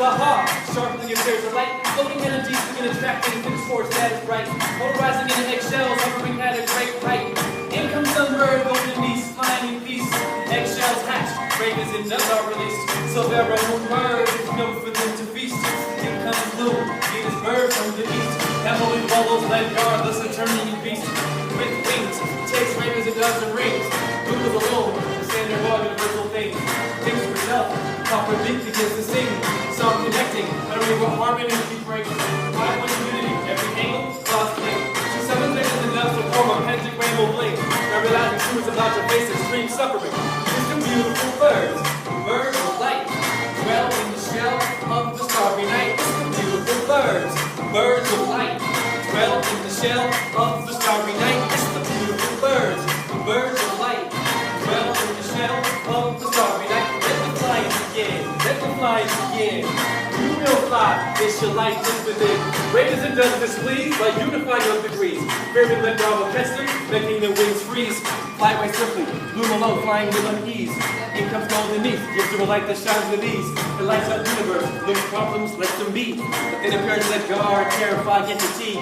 aha, sharply appears the light, floating energy, swinging attracting, fixed force that is bright, polarizing in eggshells, hovering at a great height. In comes the bird, golden geese, flying in peace. Eggshells hatch, ravens and doves are released. So there are no birds, no for them to feast. In comes Blue, Venus bird from the east. Heavily bubbles, let guard, thus turning in beast. With wings, takes ravens and doves and rings. Blue is alone, standing above universal things. Things for self, copper beat begins to sing. Song connecting, harmony with harmony keep breaking. Five one unity, every angle, cross link. She summons ravens and doves to form a pentagram will blink. Every laughing truth about to face extreme suffering. Just a beautiful birds, birds of light, dwell in the shell of the starry night. Just a beautiful birds, birds of light, dwell in the shell of the starry night. Just the beautiful birds of light, dwell in the shell of the starry night. Let the flying begin, let the flying begin. You will fly, it's your light just within. Ravens and doves displeased by unifying your degrees. Fairy let down the catch them, making their wings freeze. Fly away swiftly, bloom alone, flying with unease. In comes golden east, gives you a light that shines with ease. It lights up the universe, looks problems, lets them be. But then appears that guard, terrified entity.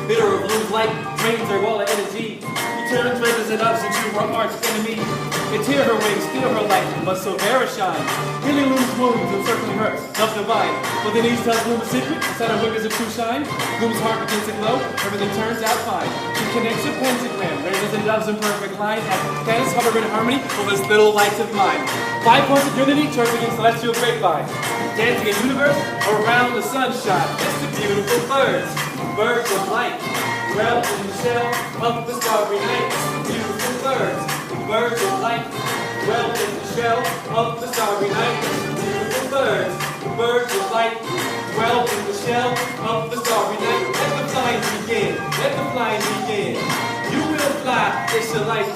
Bitter of blue's light, drains their wall of energy. He turns ravens and doves into her arch enemy. They tear her wings, steal her light, but so very shine. Healing Loom's wounds and circling hurts, love divine. But then each tells Loom a secret, inside her wickers of true shine. Loom's heart begins to glow, everything turns out fine. She connects a pentagram, ravens and doves in perfect line. As planets hover in harmony for this little light of mine. 5 points of unity, chirping in celestial grapevine. Dancing in universe around the sunshine. It's the beautiful birds, birds of light. Dwell in the shell of the starry night. It's the beautiful birds, birds of light. Dwell in the shell of the starry night. It's the beautiful birds, birds of light. Dwell in the shell of the starry night. Let the flying begin, let the flying begin. You will fly, it's your life.